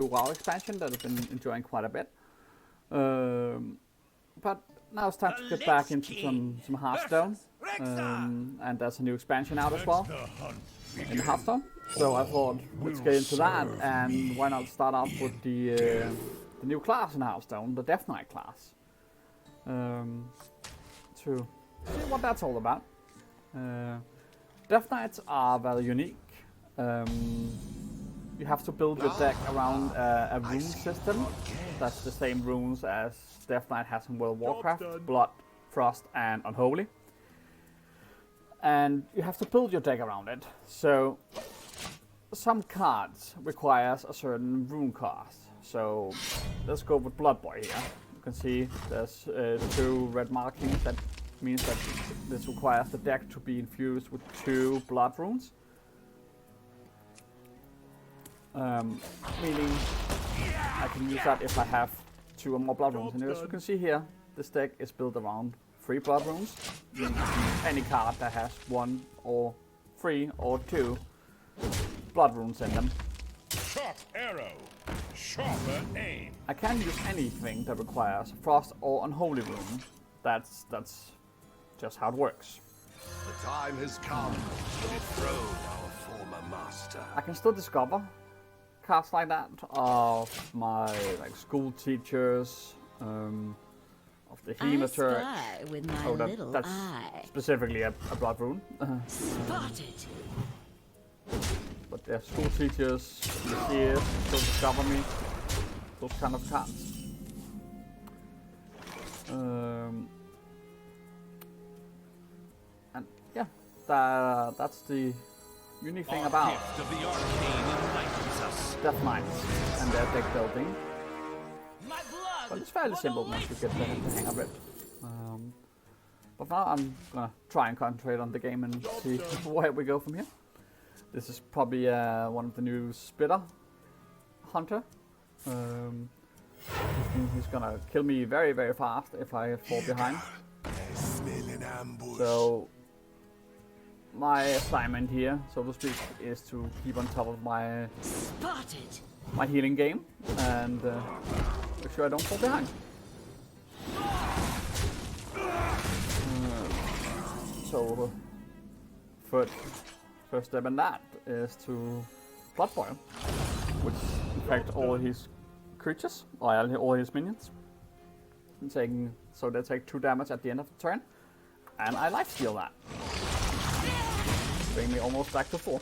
WoW expansion that I've been enjoying quite a bit. But now it's time to get back into some Hearthstone. And there's a new expansion out as well in Hearthstone. So I thought, let's get into that, and why not start off with the new class in Hearthstone, the Death Knight class. To see what that's all about. Death Knights are very unique. You have to build your deck around a rune system. That's the same runes as Death Knight has in World of Warcraft: Blood, Frost, and Unholy. And you have to build your deck around it. So some cards requires a certain rune cost. So let's go with Blood Boy here. You can see there's 2 red markings. That means that this requires the deck to be infused with 2 blood runes. Meaning I can use that if I have 2 or more blood runes. And as you can see here, this deck is built around 3 blood runes. Any card that has 1 or 3 or 2 blood runes in them. Sharp arrow, sharper aim. I can use anything that requires Frost or Unholy rune. That's just how it works. The time has come to dethrone our former master. I can still discover cards like that of my school teachers, of the Hematurge. That's specifically a blood rune. Spotted. But they're school teachers, viziers, still discover me, those kind of cards. And yeah, that's the unique thing about Death Knights and their deck building. But it's fairly simple once you get the hang of it. But now I'm gonna try and concentrate on the game and see where we go from here. This is probably one of the new Spitter Hunter. He's gonna kill me very, very fast if I fall behind. So my assignment here, so to speak, is to keep on top of my healing game and make sure I don't fall behind. So first step in that is to Blood Boil, which infect all his creatures, or all his minions. So they take 2 damage at the end of the turn, and I lifesteal that. Bring me almost back to 4.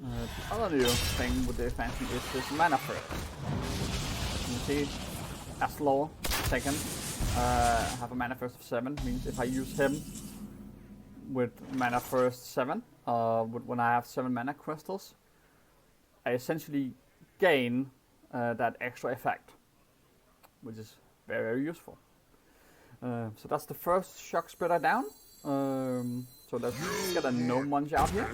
The other new thing with the expansion is this mana first. You can see Astalor second have a mana first of 7. Means if I use him with mana first 7, when I have 7 mana crystals, I essentially gain that extra effect, which is very, very useful. So that's the first shock spreader down. So let's get a Gnome Muncher out here.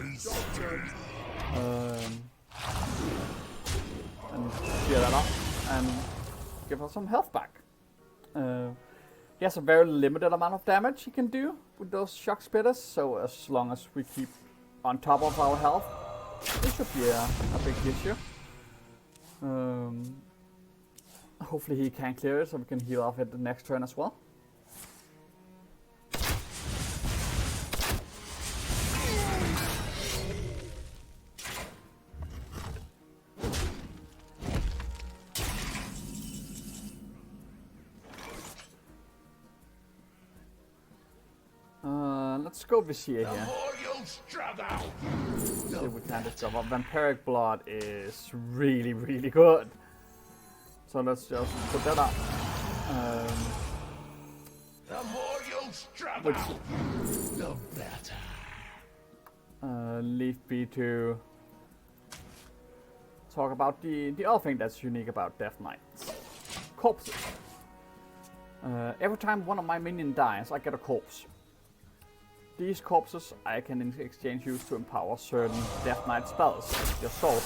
And clear that up and give her some health back. He has a very limited amount of damage he can do with those shock spitters, so as long as we keep on top of our health, it should be a big issue. Hopefully he can clear it so we can heal off it the next turn as well. Let's go Vizier here. See if we can discover. Vampiric Blood is really, really good. So let's just put that up. Which leave me to talk about the other thing that's unique about Death Knights. Corpses. Every time one of my minions dies, I get a corpse. These corpses I can in exchange use to empower certain Death Knight spells, your soul.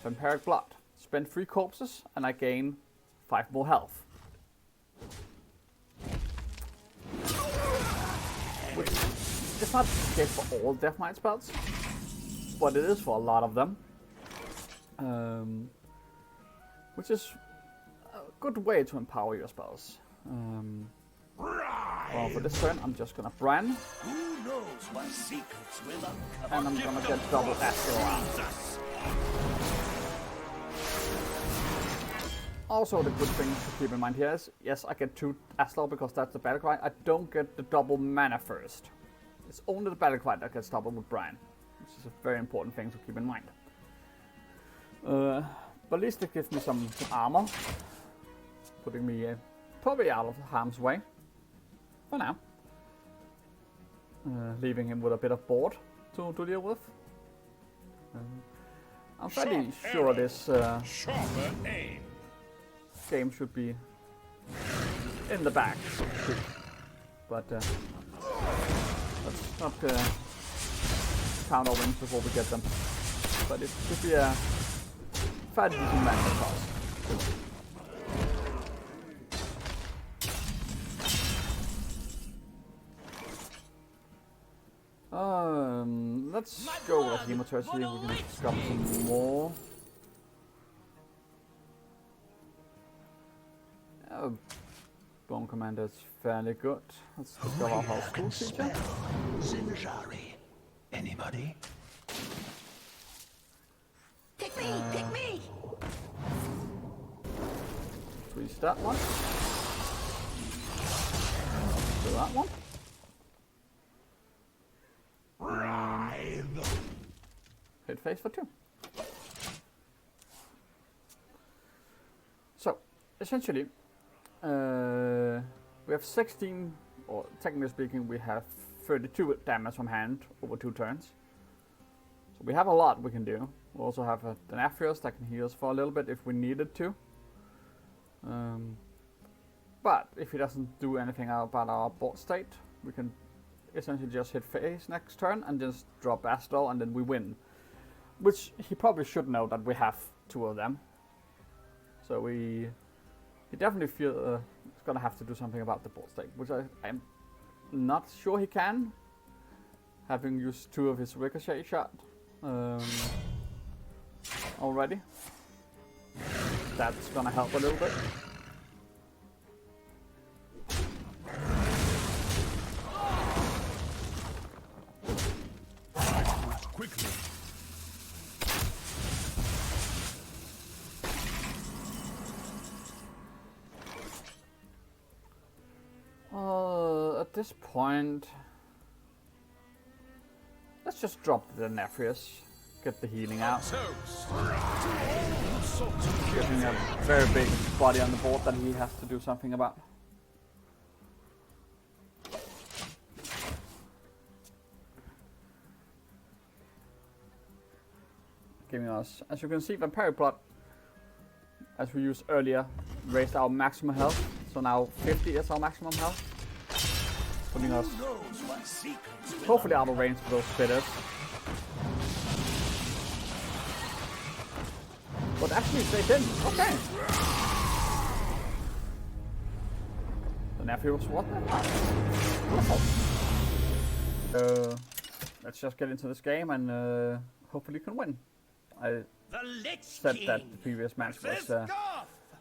Vampiric Blood. Spend 3 corpses and I gain 5 more health. which is not the case for all Death Knight spells, but it is for a lot of them. Which is a good way to empower your spells. Well, for this turn, I'm just gonna Brann. Who knows what secrets will uncover? And I'm gonna get double Astalor. Also, the good thing to keep in mind here is, yes, I get 2 Astalor because that's the battle cry. I don't get the double mana first. It's only the battle cry that gets doubled with Brann, which is a very important thing to keep in mind. But at least it gives me some armor, putting me probably out of harm's way for now. Leaving him with a bit of board to deal with. I'm fairly sure this game should be in the back, but let's not count our wins before we get them. But it should be a fairly decent mana cost. Let's go with Hematurge, see if we can scrub some more. Boneguard Commander is fairly good. Let's discover our whole school teacher. Zinjari. Anybody? Pick me! Pick me! Freeze that one. Do that one. Hit face for 2. So, essentially, we have 16, or technically speaking, we have 32 damage from hand over 2 turns. So we have a lot we can do. We also have a Denathrius that can heal us for a little bit if we needed to. But if he doesn't do anything about our board state, we can essentially just hit face next turn and just drop Astalor and then we win. Which he probably should know that we have 2 of them. So he definitely feels he's gonna have to do something about the board state, which I'm not sure he can, having used 2 of his ricochet shot already. That's gonna help a little bit. Quickly. At this point, let's just drop the Denathrius, get the healing out. Giving a very big body on the board that he has to do something about. Giving us, as you can see, Vampiric Blood, as we used earlier, raised our maximum health. So now 50 is our maximum health. Putting us hopefully out of range for those spitters. But actually they didn't. Okay. The nephew was what? Let's just get into this game and hopefully can win. I said that the previous match was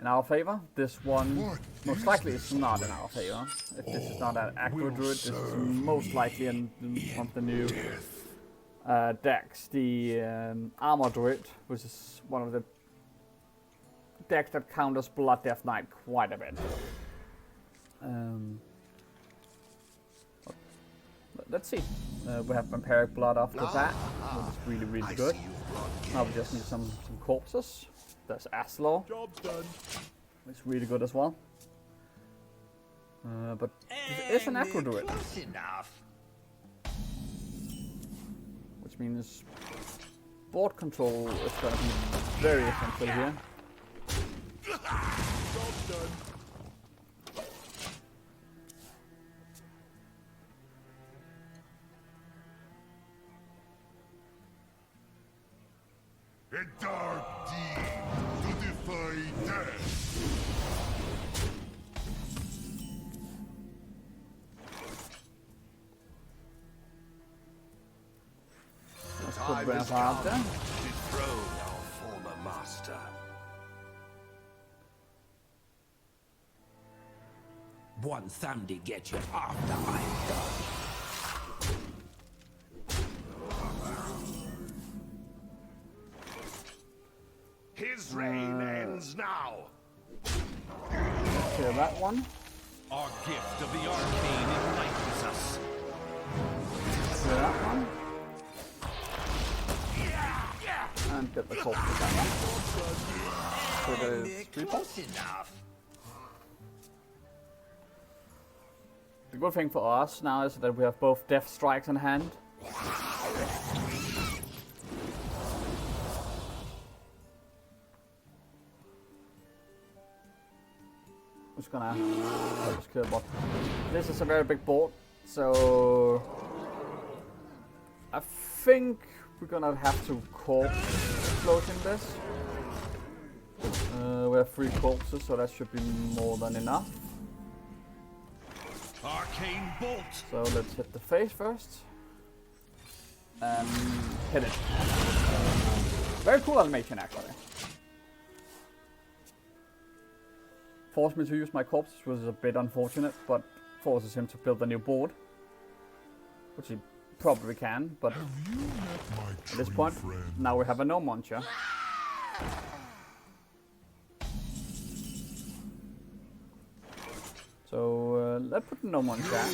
in our favor. This one most likely is not in our favor. If this is not an accurate druid, this is most likely in one of the new decks, the Armor Druid, which is one of the decks that counters Blood Death Knight quite a bit. Let's see. We have Vampiric Blood after that, which is really, really good. Now we just need some corpses. There's Astalor. Job done. It's really good as well. But this is an Acro Druid. Which means board control is going to be very essential here. Job done. A dark deed to defy death. time has Renathal come there. to dethrone our former master. One thumb to get you after I'm done. His reign ends now. Clear that one. Our gift of the arcane enlightens us. Clear that one. And get the corpse down. So there's 3 pulls. The good thing for us now is that we have both death strikes in hand. Just gonna just kill a bot. This is a very big board, so I think we're gonna have to corpse float in this. We have 3 corpses, so that should be more than enough. Arcane bolt. So let's hit the face first. And hit it. Very cool animation actually. Forced me to use my corpses, which is a bit unfortunate, but forces him to build a new board. Which he probably can, but at this point, now we have a Gnome Muncher. So let's put the Gnome Muncher.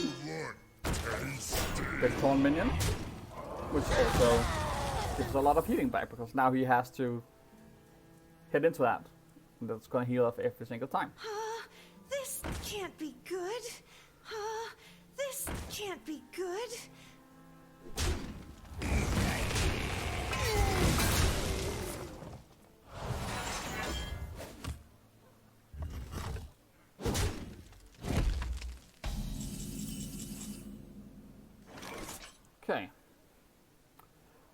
Big Thorn minion, which also gives a lot of healing back, because now he has to hit into that. And that's gonna heal us every single time. This can't be good. This can't be good. Okay.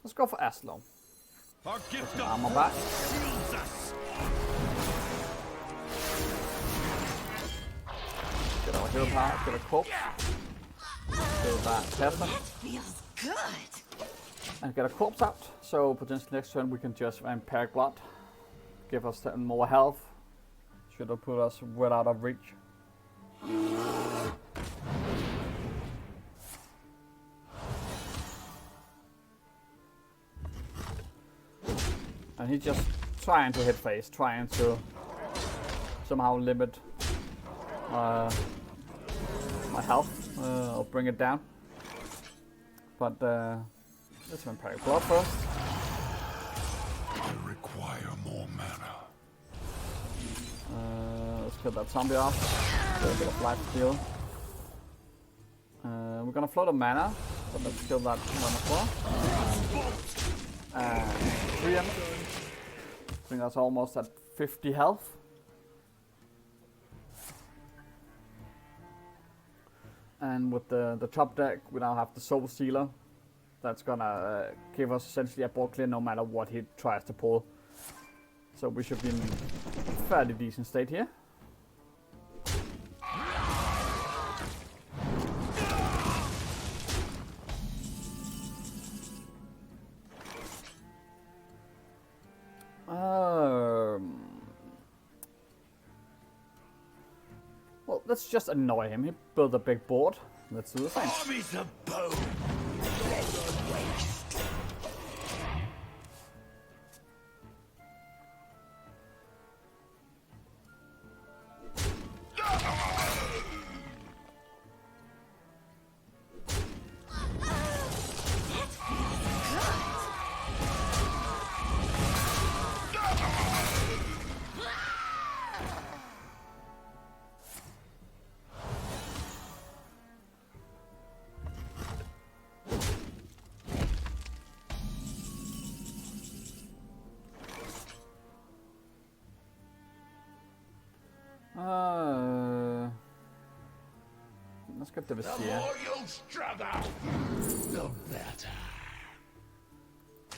Let's go for Astalor. Our gift of Armor back. shields us. Get our heal power, get a corpse. Kill that peasant. Feels good. And get a corpse out. So potentially next turn we can just Vampiric Blood. Give us 10 more health. Should have put us well out of reach. And he's just trying to hit face, trying to somehow limit my health or bring it down. But let's Vampiric Blood first. I require more mana. Let's kill that zombie off. Get a bit of life steal. We're gonna float a mana, but let's kill that one as well. And 3 I think that's almost at 50 health. And with the top deck, we now have the Soulstealer. That's gonna give us essentially a board clear no matter what he tries to pull. So we should be in fairly decent state here. Well, let's just annoy him. He built a big board. Let's do the same. Armies of bone. Let's get the The Vizier. more you struggle, the better.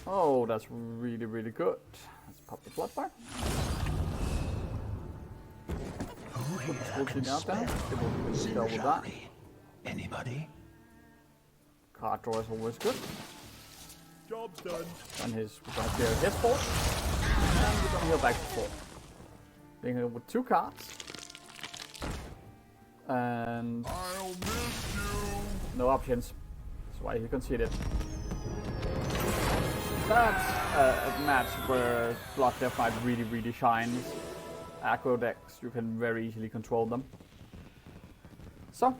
Oh, that's really, really good. Let's pop the blood bar. Put the full team out there. It will really go with that. Anybody? Card draw is always good. Job's done. And we're gonna clear his fort. And we're gonna heal back to 4. Being here with 2 cards. And I'll miss you. no options. That's why he conceded. That's a match where Blood Death Knight really shines. Aggro decks, you can very easily control them. So,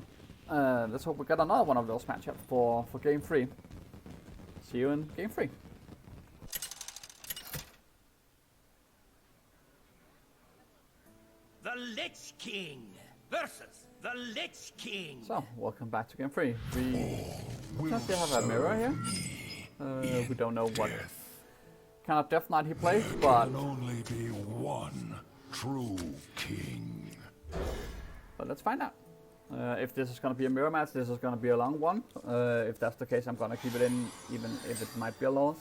let's hope we get another one of those matchups for game 3. See you in game 3. The Lich King versus the Lich King. So, welcome back to game 3. We just have a mirror here. We don't know what kind of Death Knight he plays, but There'll only be one true king. let's find out. If this is going to be a mirror match, this is going to be a long one. If that's the case, I'm going to keep it in, even if it might be a loss.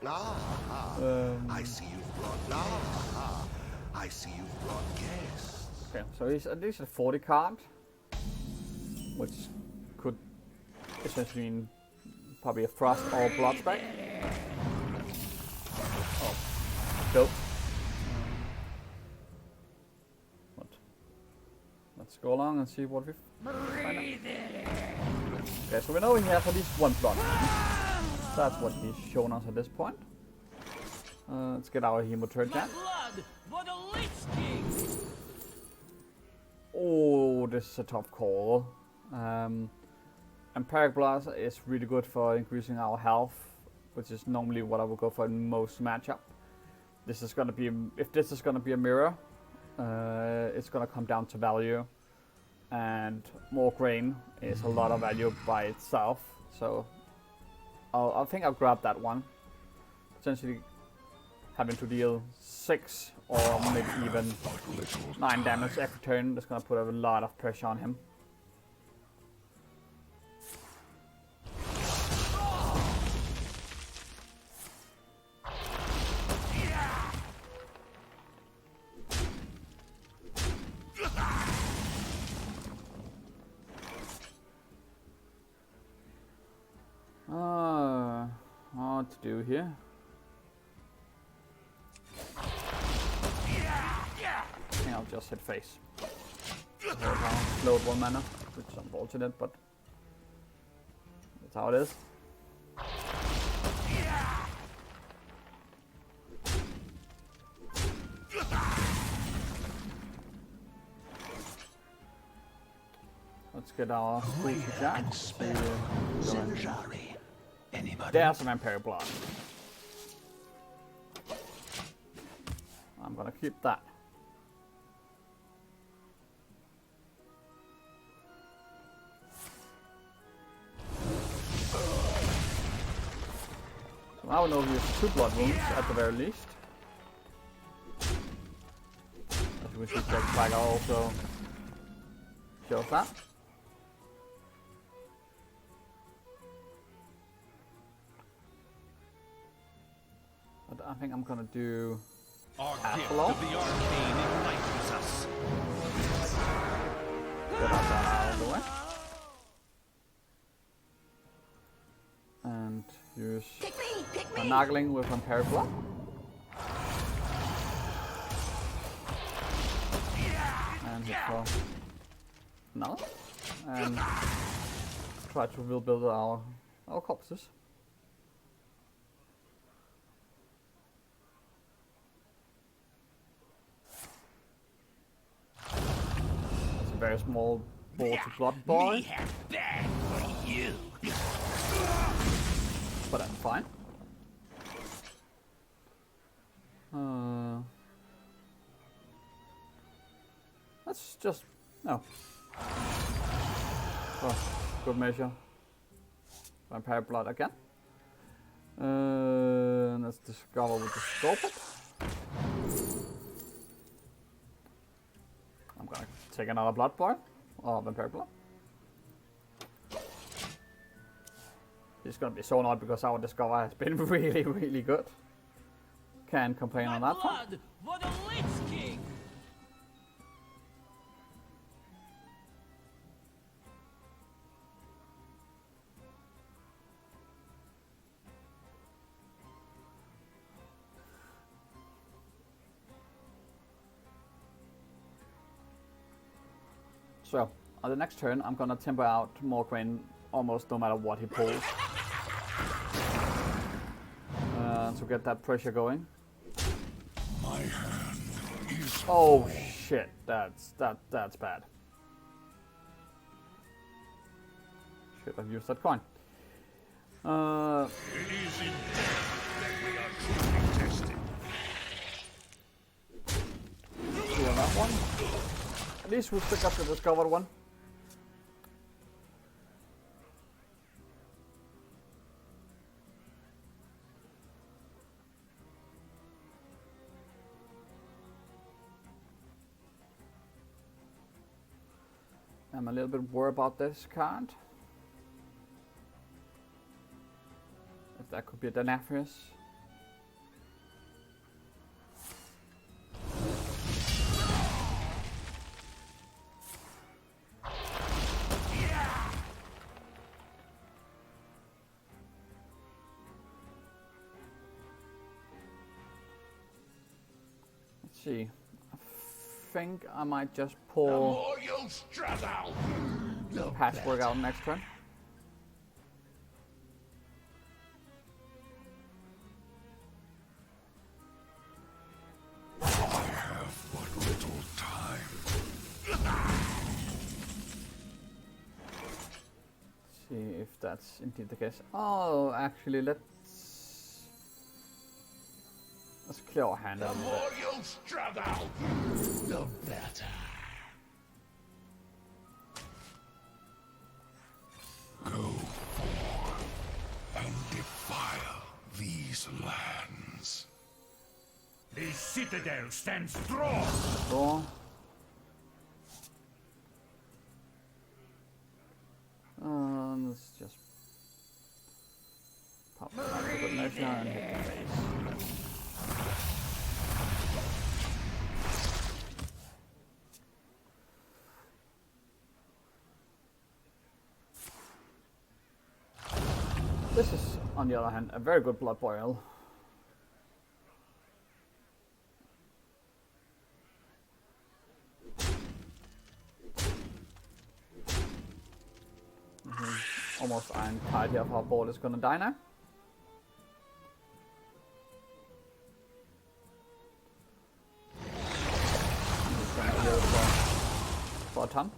I see you've brought. I see you've brought guests. Okay, so he's at least a 40 card, which could essentially mean probably a Frost or Blood spec. Oh, dope. What? Let's go along and see what we find out. Okay, so we know he has at least 1 Blood. That's what he's shown us at this point. Let's get our Hematurge out. Blood for the Lich King. Oh, this is a tough call. Vampiric Blood is really good for increasing our health, which is normally what I would go for in most matchup. This is gonna be, if this is gonna be a mirror, it's gonna come down to value, and Mograine is a lot of value by itself. So I think I'll grab that one. Potentially having to deal 6 or maybe even 9 damage every turn. That's gonna put a lot of pressure on him. What to do here? I think I'll just hit face. Load 1 mana, which is unfortunate, but that's how it is. Let's get our booty jack. There's some Vampiric Blood. I'm gonna keep that. So now we know he has 2 blood wounds at the very least. As we see, Deckbringer also shows that. But I think I'm gonna do Our gift Astalor. of the arcane enlightens us. Get that out of the way. And use a Nagling with Vampiric Blood. And hit for another. And try to rebuild our corpses. Very small ball to blood boy, but I'm fine. Let's just no. Oh, good measure. Vampiric Blood again. Let's discover with the Scorpid. I'm gonna take another Blood Boy, or Vampiric Blood. He's gonna be so annoyed because our Discover has been really good. Can't complain on that one. Blood for the Lich King. So, on the next turn, I'm gonna temper out Mograine almost no matter what he pulls. To get that pressure going. My hand is Oh shit, that's bad. Should have used that coin. it is in death that we are truly tested. Clear that one. At least we still got the discovered one. I'm a little bit worried about this card. If that could be a Denathrius. Let's see. I think I might just pull More you'll struggle, the Patchwerk out next turn. I have but little time. See if that's indeed the case. Oh, actually, let's clear our hand The out a more bit. you'll struggle, the better. Go forth and defile these lands. The citadel stands strong. Draw. Let's just pop another good measure and hit the face. This is, on the other hand, a very good blood boil. Almost iron tied here of how board is gonna die now. He's gonna go for a ton.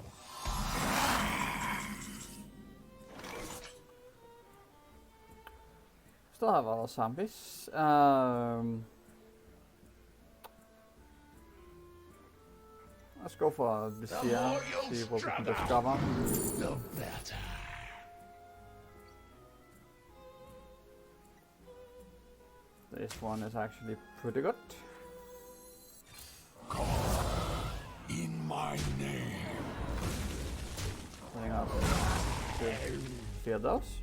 Still have our zombies. Let's go for Vizier, see what we can discover. The better. This one is actually pretty good. In my name. Setting up to clear those.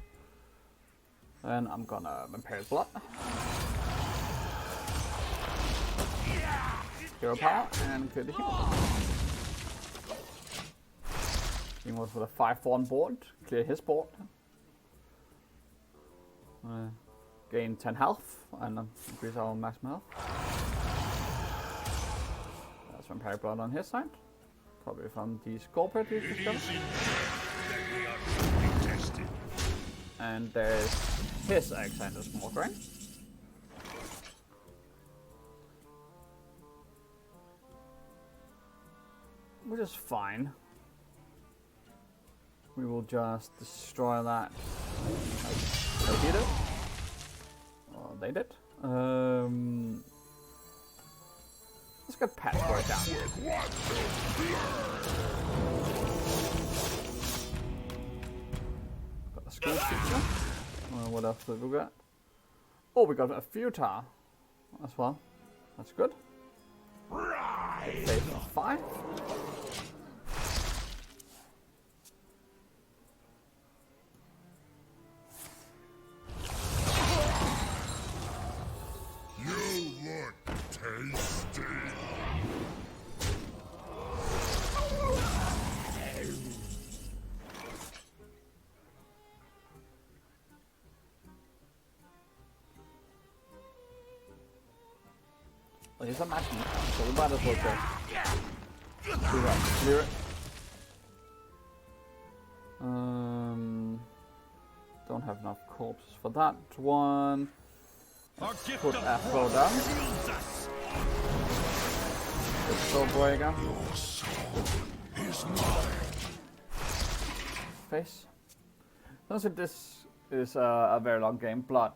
Then I'm gonna Vampiric Blood. Hero power and clear the human. He was with a 5-4 on board. Clear his board. Gain 10 health and increase our maximum health. That's Vampiric Blood on his side. Probably from the Scorpid he's discovered. We are truly tested. And there's his Alexandros Mograine. Which is fine. We will just destroy that. They did it. Well, they did. Let's get Patchwerk down. Got a school teacher. What else did we get? Oh, we got a Theotar as well. That's good. Phase 5. You look tasty. Well, he's a match, so we might as well go. Do that. Clear it. have enough corpses for that one. Our gift Put of Astalor down. shields us. Soulbreaker. Your soul is mine. Face. Also, this is a very long game. Blood.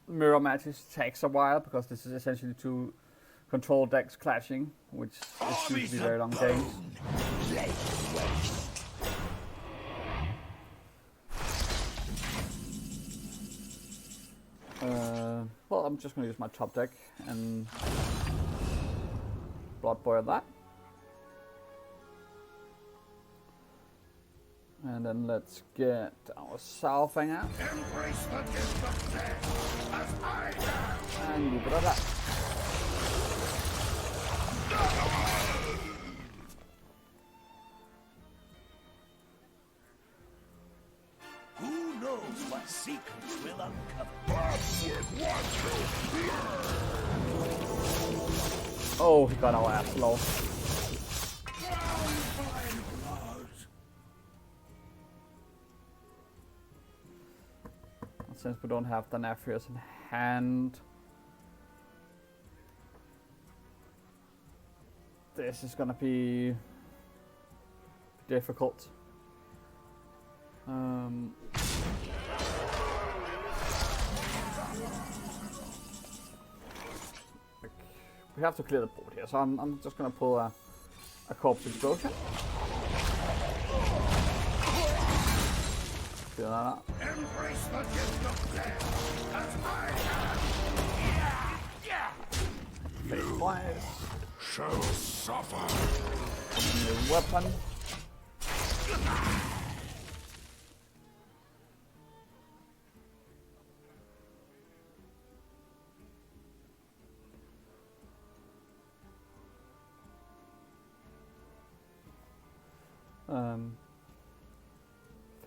Mirror matches takes a while because this is essentially two control decks clashing, which is usually very long games. Well, I'm just going to use my top deck and blood boil that. And then let's get our Saurfang out. Embrace the gift of death as I am. And leave it at that. Who knows what secrets will uncover? Patchwerk watch. Oh, he got our Astalor. Since we don't have Denathrius in hand, this is gonna be difficult. We have to clear the board here, so I'm just gonna pull a corpse explosion. Clear that up. Embrace the gift of death as I am. Face twice. Shall suffer. New weapon. I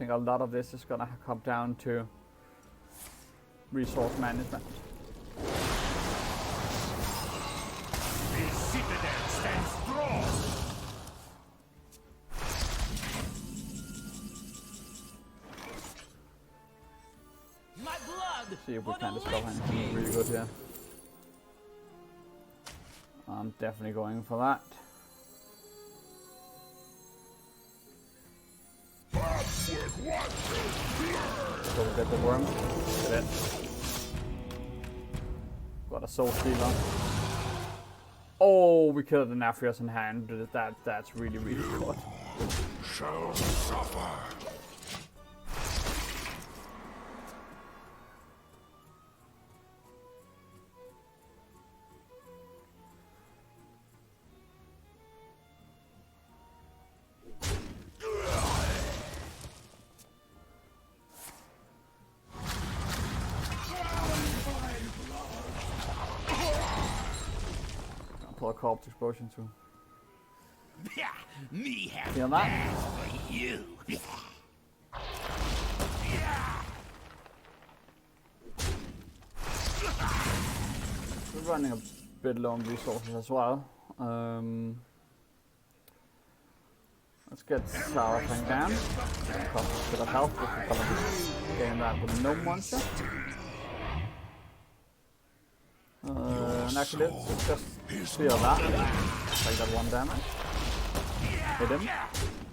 think a lot of this is gonna come down to resource management. The citadel stands strong. My blood. See if we for can the discover Lich anything King. really good here. I'm definitely going for that. Patchwerk watch. So we get the worm. Get it. Got a Soulstealer. Oh, we killed the Denathrius in hand. That's really good. Shall suffer. Pull a corpse explosion too. Me have Feel that? for you. We're running a bit low on resources as well. Let's get Saurfang down. Cost a bit of health if we're gonna be getting that with Gnome Muncher. And actually, let's just clear that. Take that 1 damage. Hit him.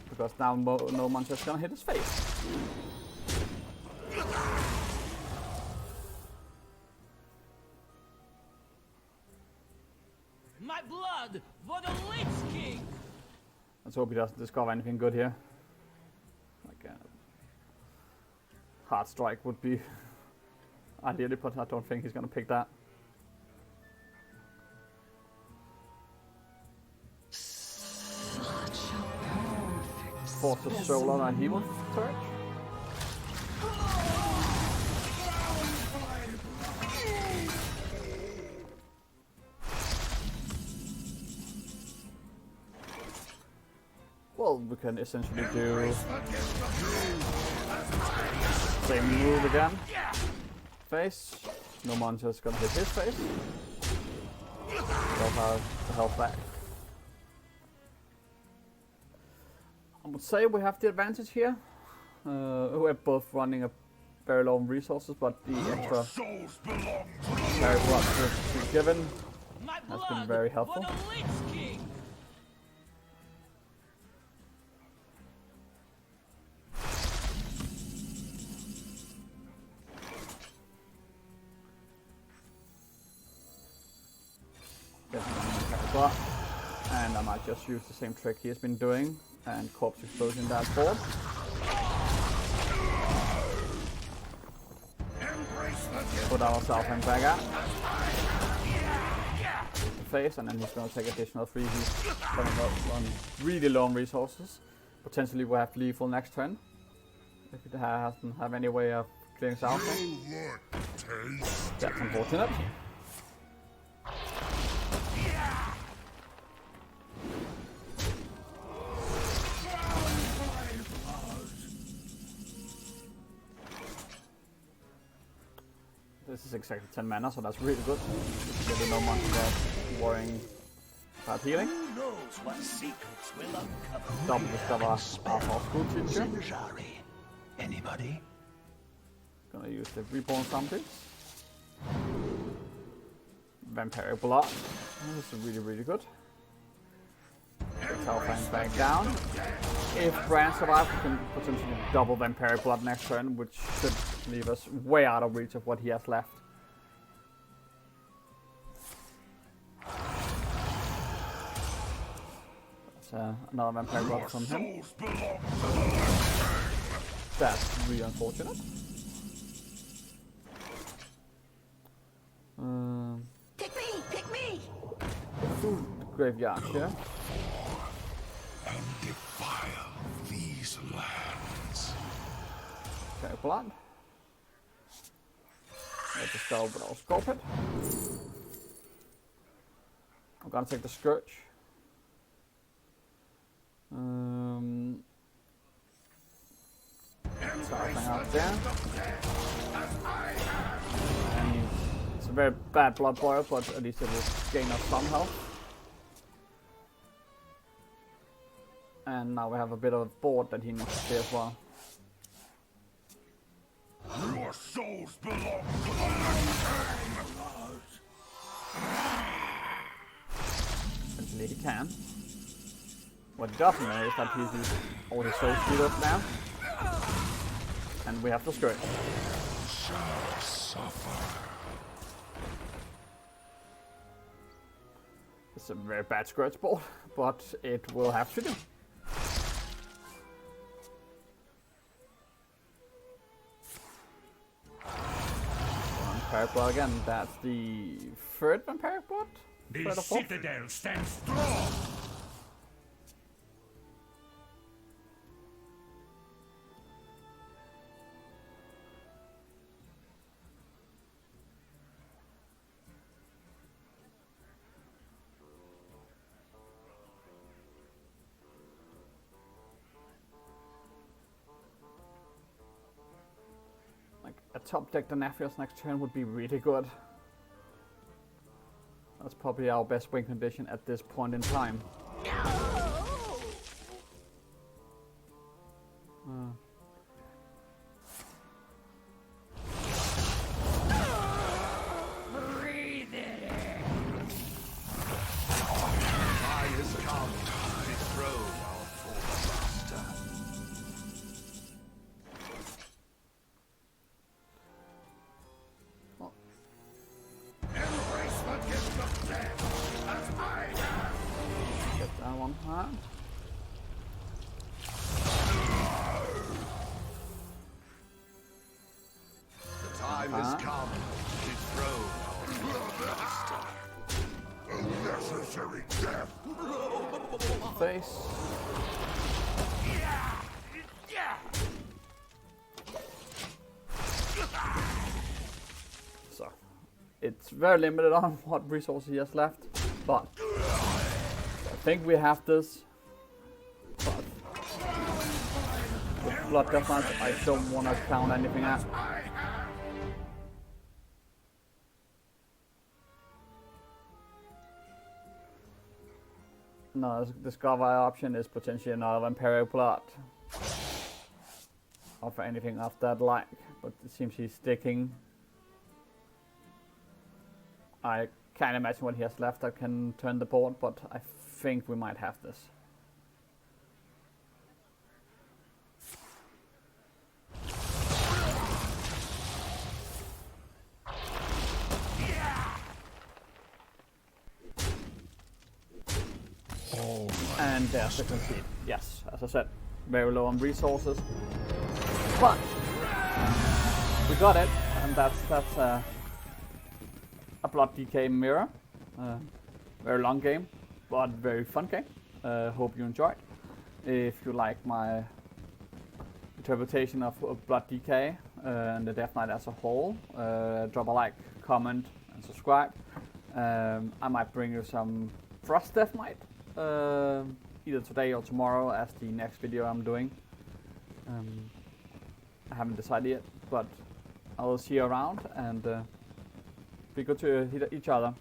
Because now Gnome Muncher is gonna hit his face. My blood for the Lich King. Let's hope he doesn't discover anything good here. Like a hard strike would be ideally, but I don't think he's gonna pick that. Force of Solar and Hematurge. Well, we can essentially do same move again. Face. No Muncher's gonna hit his face. They'll have the health back. I would say we have the advantage here. We're both running a very low on resources, but the extra Souls belong to Vampiric Blood we've given My has blood been very helpful. for the Lich King. Get some Vampiric Blood. And I might just use the same trick he has been doing and Corpse Explosion that board. Put our Saurfang back out. The face, and then he's going to take additional 3. He's going to go on really low on resources. Potentially we'll have lethal next turn. If it doesn't have any way of clearing Saurfang. That's unfortunate. This is exactly 10 mana, so that's really good. Get the Gnome Muncher worrying about healing. Who knows what secrets will uncover? Double discover our school teacher. Anybody? Gonna use the Reborn Something. Vampiric Blood. This is really, really good. Get Saurfang back down. If Brann survives, we can potentially double Vampiric Blood next turn, which should leave us way out of reach of what he has left. That's another Vampiric Blood from him. That's really unfortunate. Pick me! Pick me! Food graveyard here. and defile these lands. Okay, blood. Let's just go with our Scorpid. I'm gonna take the Scourge. Something out there. And it's a very bad blood boil, but at least it will gain us some health. And now we have a bit of board that he needs to see as well. Your souls belong to the Lich Essentially he can. What doesn't know is that he's used all his Soulstealers now. And we have the Scourge. shall suffer. It's a very bad Scourge board, but it will have to do. Vampiric Blood again, that's the third Vampiric Blood? The Third or fourth? citadel stands strong. Like a top deck Denathrius next turn would be really good. That's probably our best win condition at this point in time. Get that one hard. The time has come to dethrone our master. A necessary death. Face. So, it's very limited on what resources he has left, but I think we have this. But with Blood Death Knight, I don't want to count anything out. No, the discover option is potentially another Vampiric Blood. offer anything after that like, but it seems he's sticking. I can't imagine what he has left that can turn the board, but I think we might have this. And there's the concede. Yes, as I said, very low on resources, but we got it, and that's a Blood DK mirror. Very long game, but very fun game. Hope you enjoyed. If you like my interpretation of Blood DK and the Death Knight as a whole, drop a like, comment, and subscribe. I might bring you some Frost Death Knight either today or tomorrow as the next video I'm doing. I haven't decided yet, but I will see you around, and be good to each other.